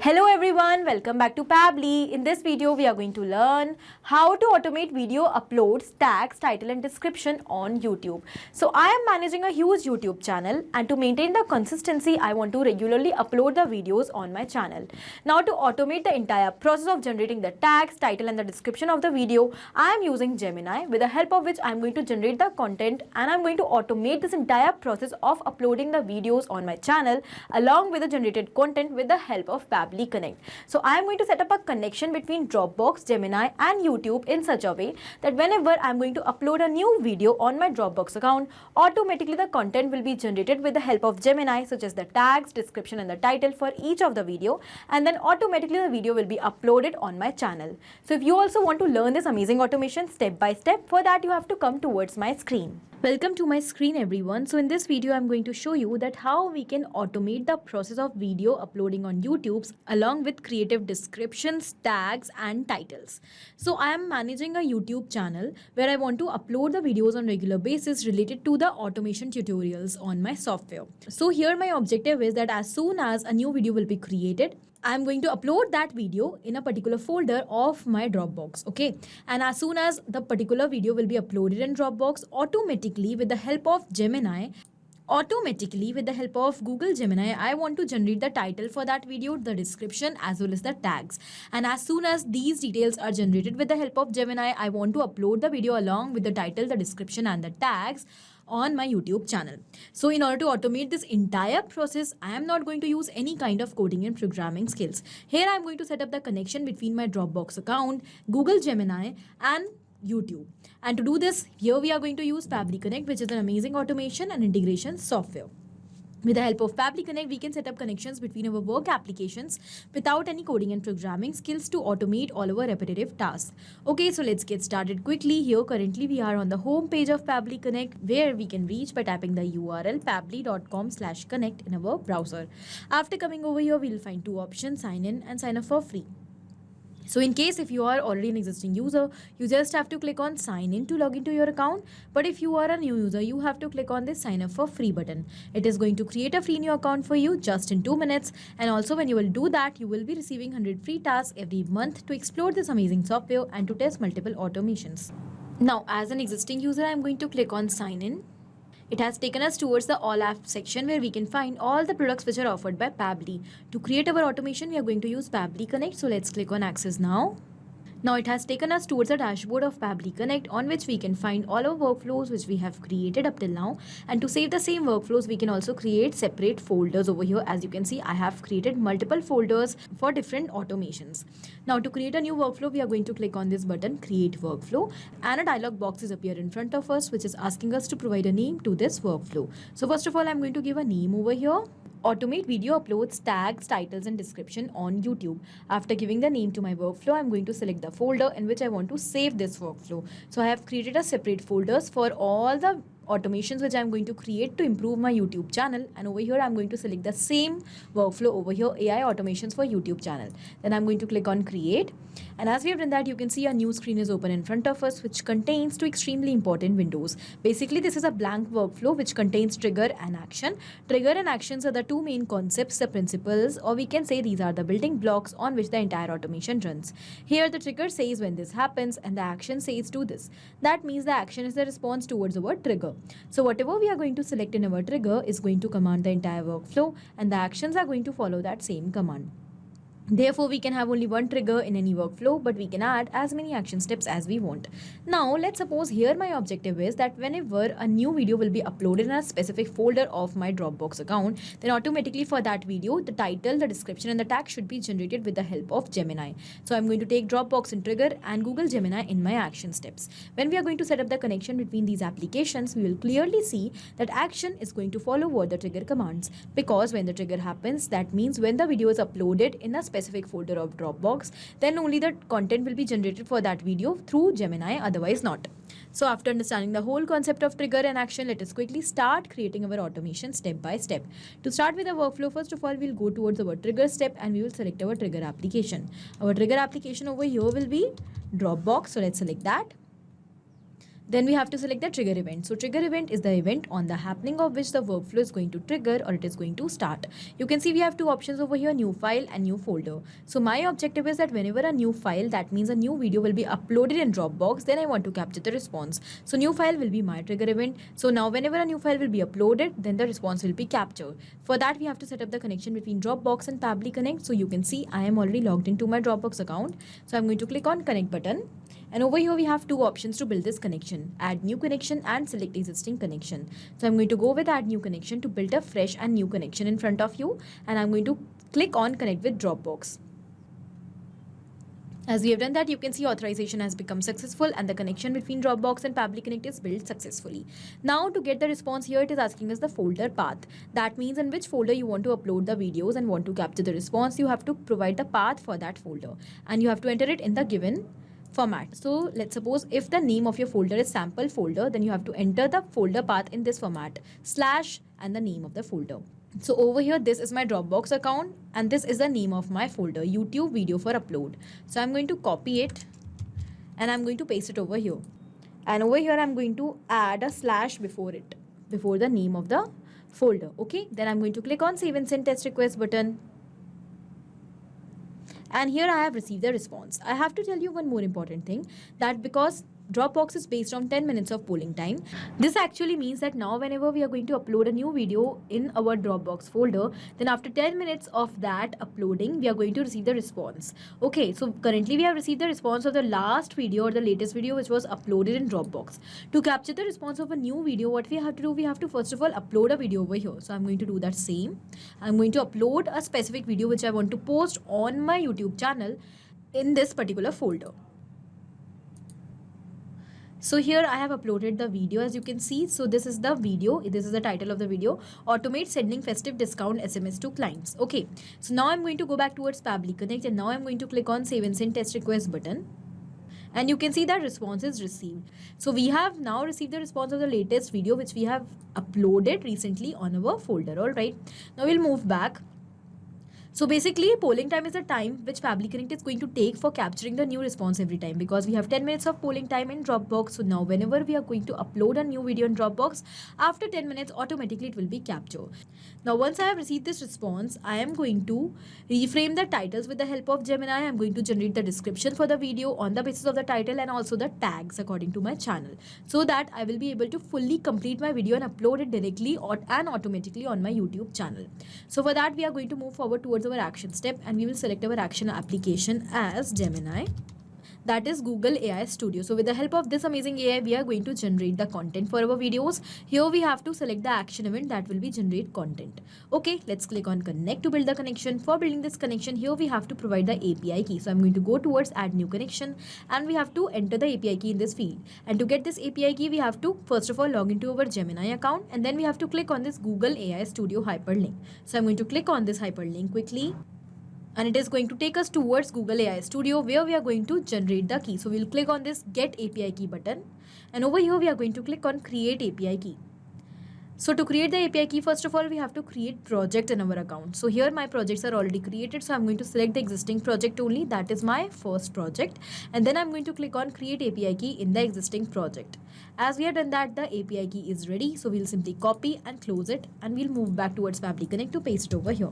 Hello everyone, welcome back to Pabbly. In this video, we are going to learn how to automate video uploads, tags, title and description on YouTube. So I am managing a huge YouTube channel, and to maintain the consistency, I want to regularly upload the videos on my channel. Now to automate the entire process of generating the tags, title and the description of the video, I am using Gemini, with the help of which I am going to generate the content, and I am going to automate this entire process of uploading the videos on my channel along with the generated content with the help of Pabbly Connect. So I am going to set up a connection between Dropbox, Gemini and YouTube in such a way that whenever I am going to upload a new video on my Dropbox account, automatically the content will be generated with the help of Gemini, such as the tags, description and the title for each of the video, and then automatically the video will be uploaded on my channel. So if you also want to learn this amazing automation step by step, for that you have to come towards my screen. Welcome to my screen everyone. So in this video I'm going to show you that how we can automate the process of video uploading on YouTube along with creative descriptions, tags and titles. So I am managing a YouTube channel where I want to upload the videos on regular basis related to the automation tutorials on my software. So here my objective is that as soon as a new video will be created, I'm going to upload that video in a particular folder of my Dropbox, okay? And as soon as the particular video will be uploaded in Dropbox, automatically with the help of Google Gemini, I want to generate the title for that video, the description as well as the tags. And as soon as these details are generated with the help of Gemini, I want to upload the video along with the title, the description and the tags on my YouTube channel. So in order to automate this entire process, I am not going to use any kind of coding and programming skills. Here I am going to set up the connection between my Dropbox account, Google Gemini and YouTube. And to do this, here we are going to use Pabbly Connect, which is an amazing automation and integration software. With the help of Pabbly Connect, we can set up connections between our work applications without any coding and programming skills to automate all our repetitive tasks. Okay, so let's get started quickly. Here currently we are on the home page of Pabbly Connect, where we can reach by tapping the URL pabbly.com/connect in our browser. After coming over here, we'll find two options: sign in and sign up for free. So in case if you are already an existing user, you just have to click on sign in to log into your account. But if you are a new user, you have to click on this sign up for free button. It is going to create a free new account for you just in 2 minutes. And also when you will do that, you will be receiving 100 free tasks every month to explore this amazing software and to test multiple automations. Now, as an existing user, I am going to click on sign in. It has taken us towards the all apps section where we can find all the products which are offered by Pabbly. To create our automation, we are going to use Pabbly Connect. So let's click on access now. Now it has taken us towards the dashboard of Pabbly Connect, on which we can find all our workflows which we have created up till now. And to save the same workflows, we can also create separate folders over here. As you can see, I have created multiple folders for different automations. Now to create a new workflow, we are going to click on this button, create workflow, and a dialog box is appear in front of us, which is asking us to provide a name to this workflow. So first of all, I'm going to give a name over here. Automate video uploads, tags, titles and description on YouTube. After giving the name to my workflow, I'm going to select the folder in which I want to save this workflow. So I have created a separate folders for all the automations which I'm going to create to improve my YouTube channel, and over here I'm going to select the same workflow over here, AI automations for YouTube channel. Then I'm going to click on create, and as we have done that, you can see a new screen is open in front of us which contains two extremely important windows. Basically this is a blank workflow which contains trigger and action. Trigger and actions are the two main concepts, the principles, or we can say these are the building blocks on which the entire automation runs. Here the trigger says when this happens and the action says do this. That means the action is the response towards our trigger. So whatever we are going to select in our trigger is going to command the entire workflow, and the actions are going to follow that same command. Therefore, we can have only one trigger in any workflow, but we can add as many action steps as we want. Now, let's suppose here my objective is that whenever a new video will be uploaded in a specific folder of my Dropbox account, then automatically for that video, the title, the description and the tag should be generated with the help of Gemini. So I'm going to take Dropbox in trigger and Google Gemini in my action steps. When we are going to set up the connection between these applications, we will clearly see that action is going to follow what the trigger commands, because when the trigger happens, that means when the video is uploaded in a specific folder of Dropbox, then only the content will be generated for that video through Gemini, otherwise not. So after understanding the whole concept of trigger and action, let us quickly start creating our automation step by step. To start with the workflow, first of all, we'll go towards our trigger step and we will select our trigger application. Our trigger application over here will be Dropbox. So let's select that. Then we have to select the trigger event. So trigger event is the event on the happening of which the workflow is going to trigger or it is going to start. You can see we have two options over here, new file and new folder. So my objective is that whenever a new file, that means a new video will be uploaded in Dropbox, then I want to capture the response. So new file will be my trigger event. So now whenever a new file will be uploaded, then the response will be captured. For that we have to set up the connection between Dropbox and Pabbly Connect. So you can see I am already logged into my Dropbox account. So I'm going to click on connect button. And over here we have two options to build this connection, add new connection and select existing connection. So I'm going to go with add new connection to build a fresh and new connection in front of you, and I'm going to click on connect with Dropbox. As we have done that, you can see authorization has become successful and the connection between Dropbox and Pabbly Connect is built successfully. Now to get the response here, it is asking us the folder path. That means in which folder you want to upload the videos and want to capture the response, you have to provide the path for that folder and you have to enter it in the given format. So let's suppose if the name of your folder is sample folder, then you have to enter the folder path in this format, slash and the name of the folder. So over here, this is my Dropbox account and this is the name of my folder, YouTube video for upload. So I'm going to copy it and I'm going to paste it over here. And over here, I'm going to add a slash before it, before the name of the folder. Okay, then I'm going to click on save and send test request button. And here I have received the response. I have to tell you one more important thing, that because Dropbox is based on 10 minutes of polling time, this actually means that now whenever we are going to upload a new video in our Dropbox folder, then after 10 minutes of that uploading, we are going to receive the response. Okay, so currently we have received the response of the last video or the latest video which was uploaded in Dropbox. To capture the response of a new video, what we have to do, we have to first of all upload a video over here. So I'm going to do that same. I'm going to upload a specific video which I want to post on my YouTube channel in this particular folder. So here I have uploaded the video, as you can see. So this is the video. This is the title of the video. Automate sending festive discount SMS to clients. Okay. So now I'm going to go back towards Pabbly Connect and now I'm going to click on save and send test request button. And you can see that response is received. So we have now received the response of the latest video which we have uploaded recently on our folder. All right. Now we'll move back. So basically, polling time is the time which Pabbly Connect is going to take for capturing the new response every time, because we have 10 minutes of polling time in Dropbox. So now whenever we are going to upload a new video in Dropbox, after 10 minutes, automatically it will be captured. Now once I have received this response, I am going to reframe the titles with the help of Gemini. I am going to generate the description for the video on the basis of the title and also the tags according to my channel, so that I will be able to fully complete my video and upload it directly and automatically on my YouTube channel. So for that, we are going to move forward towards our action step and we will select our action application as Gemini, that is Google AI Studio. So with the help of this amazing AI, we are going to generate the content for our videos. Here we have to select the action event that will be generate content. Okay, let's click on connect to build the connection. For building this connection, here we have to provide the API key. So I'm going to go towards add new connection and we have to enter the API key in this field. And to get this API key, we have to first of all log into our Gemini account and then we have to click on this Google AI Studio hyperlink. So I'm going to click on this hyperlink quickly. And it is going to take us towards Google AI Studio where we are going to generate the key. So we'll click on this get API key button and over here we are going to click on create API key. So to create the API key, first of all, we have to create project in our account. So here my projects are already created. So I'm going to select the existing project only. That is my first project. And then I'm going to click on create API key in the existing project. As we have done that, the API key is ready. So we'll simply copy and close it and we'll move back towards Pabbly Connect to paste it over here.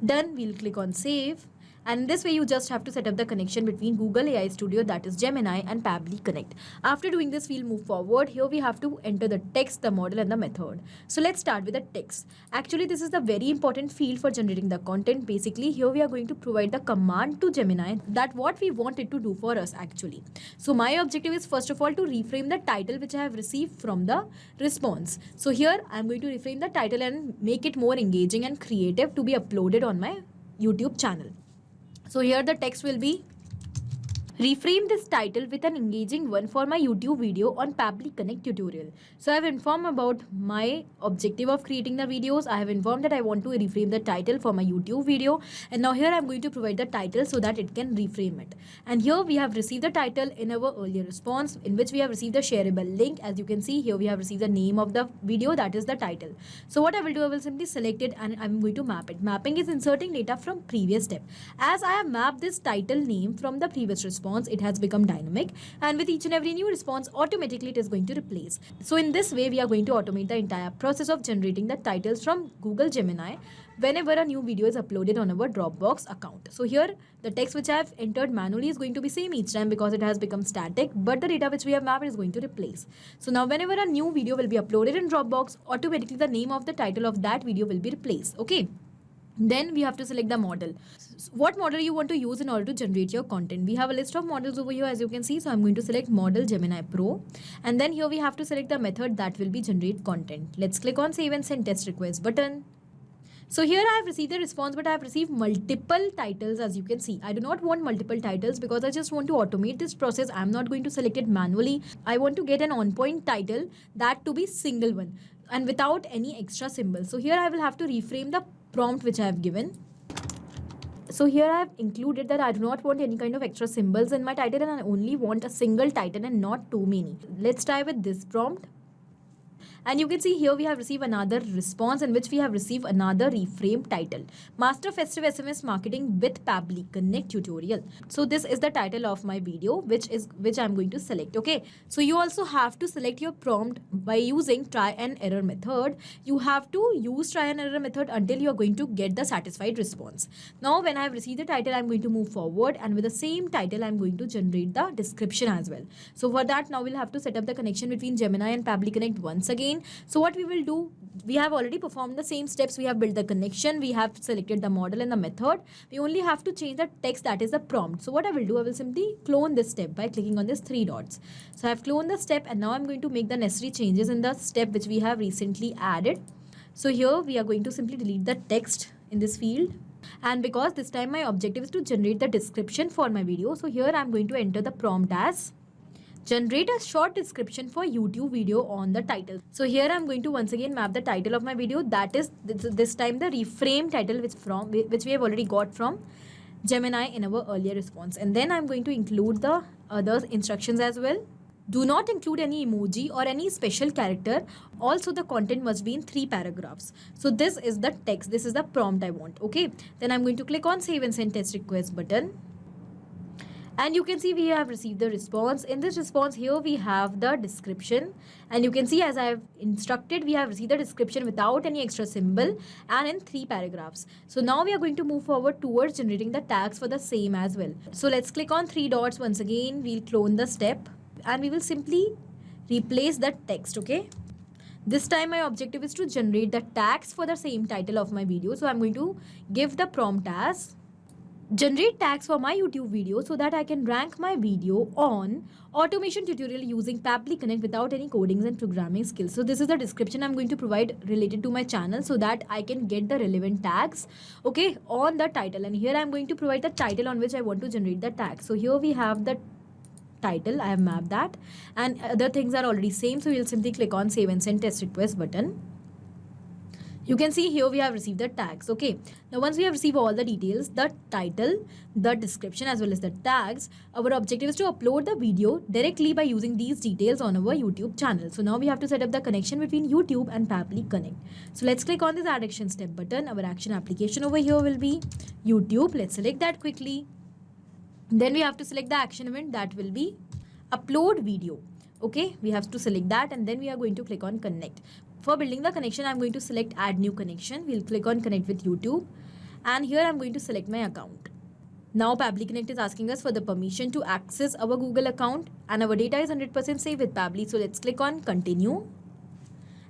Done. We'll click on save. And in this way, you just have to set up the connection between Google AI Studio, that is Gemini, and Pabbly Connect. After doing this, we'll move forward. Here we have to enter the text, the model, and the method. So let's start with the text. Actually, this is the very important field for generating the content. Basically, here we are going to provide the command to Gemini that what we want it to do for us actually. So my objective is first of all to reframe the title which I have received from the response. So here I'm going to reframe the title and make it more engaging and creative to be uploaded on my YouTube channel. So here the text will be reframe this title with an engaging one for my YouTube video on Pabbly Connect tutorial. So I have informed about my objective of creating the videos. I have informed that I want to reframe the title for my YouTube video. And now here I am going to provide the title so that it can reframe it. And here we have received the title in our earlier response in which we have received the shareable link. As you can see here, we have received the name of the video, that is the title. So what I will do, I will simply select it and I'm going to map it. Mapping is inserting data from previous step. As I have mapped this title name from the previous response, response, it has become dynamic, and with each and every new response, automatically it is going to replace. So in this way, we are going to automate the entire process of generating the titles from Google Gemini whenever a new video is uploaded on our Dropbox account. So here, the text which I have entered manually is going to be same each time because it has become static, but the data which we have mapped is going to replace. So now whenever a new video will be uploaded in Dropbox, automatically the name of the title of that video will be replaced. Okay. Then we have to select the model. What model you want to use in order to generate your content? We have a list of models over here, as you can see. So I'm going to select model Gemini Pro. And then here we have to select the method that will be generate content. Let's click on save and send test request button. So here I have received the response, but I have received multiple titles, as you can see. I do not want multiple titles because I just want to automate this process. I'm not going to select it manually. I want to get an on-point title, that to be single one and without any extra symbols. So here I will have to reframe the prompt which I have given. So here I have included that I do not want any kind of extra symbols in my title and I only want a single title and not too many. Let's try with this prompt. And you can see here we have received another response in which we have received another reframe title. Master Festive SMS Marketing with Pabbly Connect tutorial. So this is the title of my video which I'm going to select. Okay. So you also have to select your prompt by using try and error method. You have to use try and error method until you are going to get the satisfied response. Now when I have received the title, I'm going to move forward and with the same title, I'm going to generate the description as well. So for that, now we'll have to set up the connection between Gemini and Pabbly Connect once again. So what we will do, we have already performed the same steps. We have built the connection, we have selected the model and the method. We only have to change the text, that is the prompt. So what I will do, I will simply clone this step by clicking on these three dots. So I have cloned the step and now I'm going to make the necessary changes in the step which we have recently added. So here we are going to simply delete the text in this field. And because this time my objective is to generate the description for my video. So here I'm going to enter the prompt as generate a short description for YouTube video on the title. So here I'm going to once again map the title of my video. That is this time the reframe title which we have already got from Gemini in our earlier response. And then I'm going to include the other instructions as well. Do not include any emoji or any special character. Also the content must be in 3 paragraphs. So this is the text. This is the prompt I want. Okay. Then I'm going to click on save and send test request button. And you can see we have received the response. In this response here we have the description and you can see as I have instructed we have received the description without any extra symbol and in 3 paragraphs. So now we are going to move forward towards generating the tags for the same as well. So let's click on 3 dots once again. We'll clone the step and we will simply replace the text. Okay. This time my objective is to generate the tags for the same title of my video. So I'm going to give the prompt as generate tags for my YouTube video so that I can rank my video on automation tutorial using Pabbly Connect without any codings and programming skills. So this is the description I'm going to provide related to my channel so that I can get the relevant tags, okay, on the title. And here I'm going to provide the title on which I want to generate the tag. So here we have the title. I have mapped that and other things are already same. So we'll simply click on save and send test request button. You can see here we have received the tags. Okay. Now once we have received all the details, the title, the description as well as the tags, our objective is to upload the video directly by using these details on our YouTube channel. So now we have to set up the connection between YouTube and Pabbly Connect. So let's click on this add action step button. Our action application over here will be YouTube. Let's select that quickly. Then we have to select the action event that will be upload video. Okay. We have to select that and then we are going to click on connect. For building the connection, I'm going to select add new connection. We'll click on connect with YouTube. And here I'm going to select my account. Now Pabbly Connect is asking us for the permission to access our Google account and our data is 100% safe with Pabbly. So let's click on continue.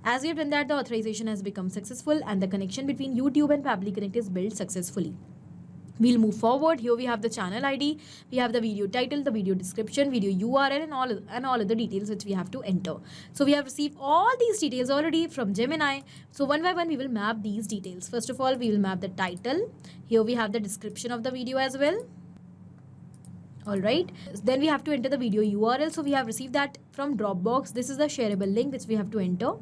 As we have done that, the authorization has become successful and the connection between YouTube and Pabbly Connect is built successfully. We'll move forward. Here we have the channel ID, we have the video title, the video description, video URL and all other details which we have to enter. So we have received all these details already from Gemini. So one by one we will map these details. First of all, we will map the title. Here we have the description of the video as well. Alright. Then we have to enter the video URL. So we have received that from Dropbox. This is the shareable link which we have to enter.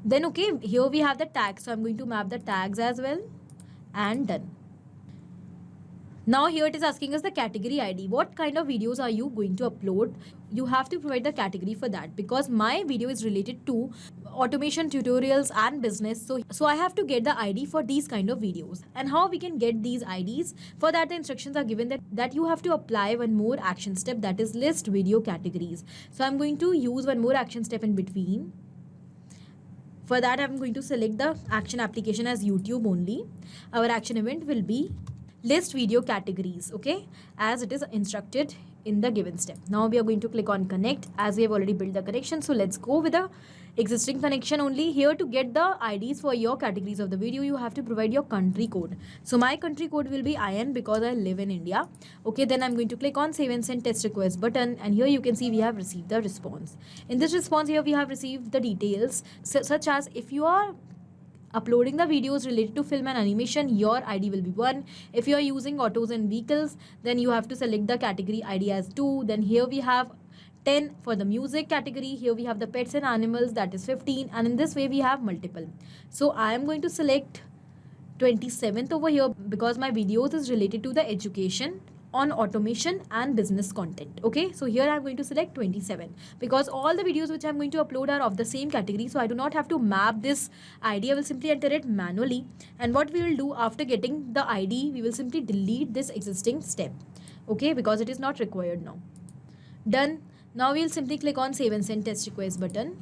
Then okay, here we have the tags. So I'm going to map the tags as well and done. Now here it is asking us the category ID. What kind of videos are you going to upload? You have to provide the category for that, because my video is related to automation tutorials and business. So I have to get the ID for these kind of videos. And how we can get these IDs? For that, the instructions are given that you have to apply one more action step, that is list video categories. So I'm going to use one more action step in between. For that, I'm going to select the action application as YouTube only. Our action event will be list video categories, okay, as it is instructed in the given step. Now we are going to click on connect, as we have already built the connection. So let's go with the existing connection only. Here, to get the IDs for your categories of the video, you have to provide your country code. So my country code will be IN because I live in India. Okay, then I'm going to click on save and send test request button, and here you can see we have received the response. In this response here, we have received the details such as if you are uploading the videos related to film and animation, your ID will be 1. If you are using autos and vehicles, then you have to select the category ID as 2. Then here we have 10 for the music category. Here we have the pets and animals, that is 15. And in this way we have multiple. So I am going to select 27th over here because my videos is related to the education on automation and business content. Okay, so here I'm going to select 27 because all the videos which I'm going to upload are of the same category, so I do not have to map this ID. I will simply enter it manually, and what we will do after getting the ID, we will simply delete this existing step, okay, because it is not required now. Done. Now we'll simply click on save and send test request button,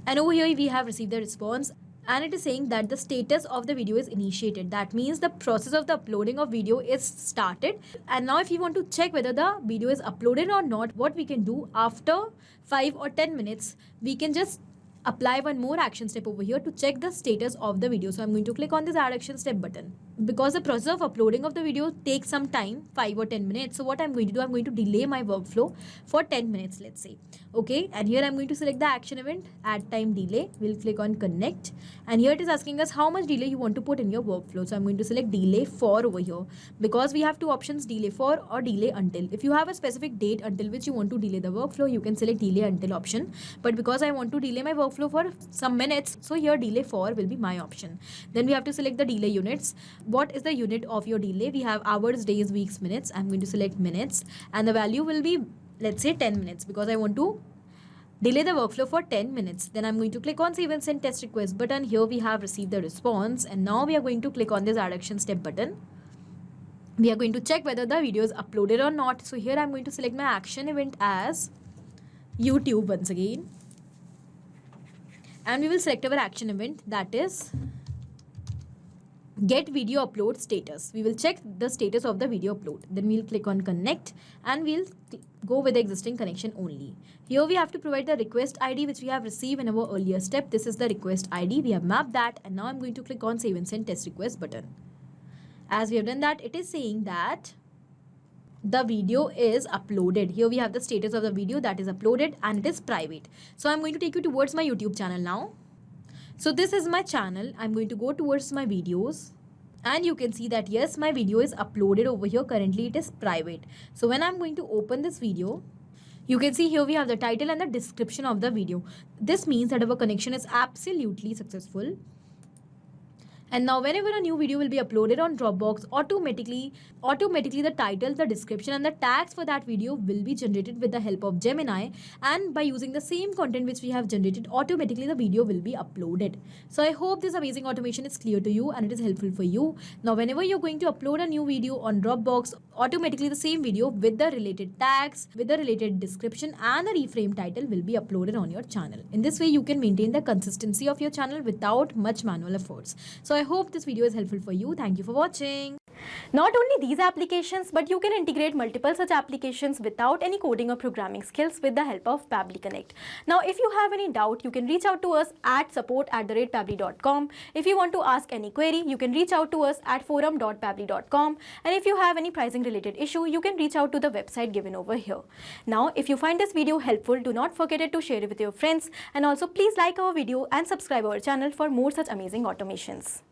and over here we have received the response. And it is saying that the status of the video is initiated. That means the process of the uploading of video is started. And now if you want to check whether the video is uploaded or not, what we can do after 5 or 10 minutes, we can just apply one more action step over here to check the status of the video. So I'm going to click on this add action step button. Because the process of uploading of the video takes some time, 5 or 10 minutes. So what I'm going to do, I'm going to delay my workflow for 10 minutes, let's say. Okay, and here I'm going to select the action event, add time delay. We'll click on connect. And here it is asking us how much delay you want to put in your workflow. So I'm going to select delay for over here because we have two options, delay for or delay until. If you have a specific date until which you want to delay the workflow, you can select delay until option. But because I want to delay my workflow for some minutes, so here delay for will be my option. Then we have to select the delay units. What is the unit of your delay? We have hours, days, weeks, minutes. I'm going to select minutes, and the value will be, let's say, 10 minutes because I want to delay the workflow for 10 minutes. Then I'm going to click on save and send test request button. Here we have received the response, and now we are going to click on this add action step button. We are going to check whether the video is uploaded or not. So here I'm going to select my action event as YouTube once again, and we will select our action event, that is get video upload status. We will check the status of the video upload. Then we'll click on connect, and we'll go with the existing connection only. Here we have to provide the request ID which we have received in our earlier step. This is the request ID. We have mapped that, and now I'm going to click on save and send test request button. As we have done that, it is saying that the video is uploaded. Here we have the status of the video, that is uploaded, and it is private. So I'm going to take you towards my YouTube channel now. So this is my channel. I'm going to go towards my videos, and you can see that yes, my video is uploaded over here. Currently it is private. So when I'm going to open this video, you can see here we have the title and the description of the video. This means that our connection is absolutely successful. And now whenever a new video will be uploaded on Dropbox, automatically the title, the description and the tags for that video will be generated with the help of Gemini. And by using the same content which we have generated, automatically the video will be uploaded. So I hope this amazing automation is clear to you and it is helpful for you. Now whenever you're going to upload a new video on Dropbox, automatically the same video with the related tags, with the related description and the reframe title will be uploaded on your channel. In this way you can maintain the consistency of your channel without much manual efforts. So I hope this video is helpful for you. Thank you for watching. Not only these applications, but you can integrate multiple such applications without any coding or programming skills with the help of Pabbly Connect. Now, if you have any doubt, you can reach out to us at support@pabbly.com. If you want to ask any query, you can reach out to us at forum.pabbly.com. And if you have any pricing related issue, you can reach out to the website given over here. Now, if you find this video helpful, do not forget to share it with your friends. And also, please like our video and subscribe our channel for more such amazing automations.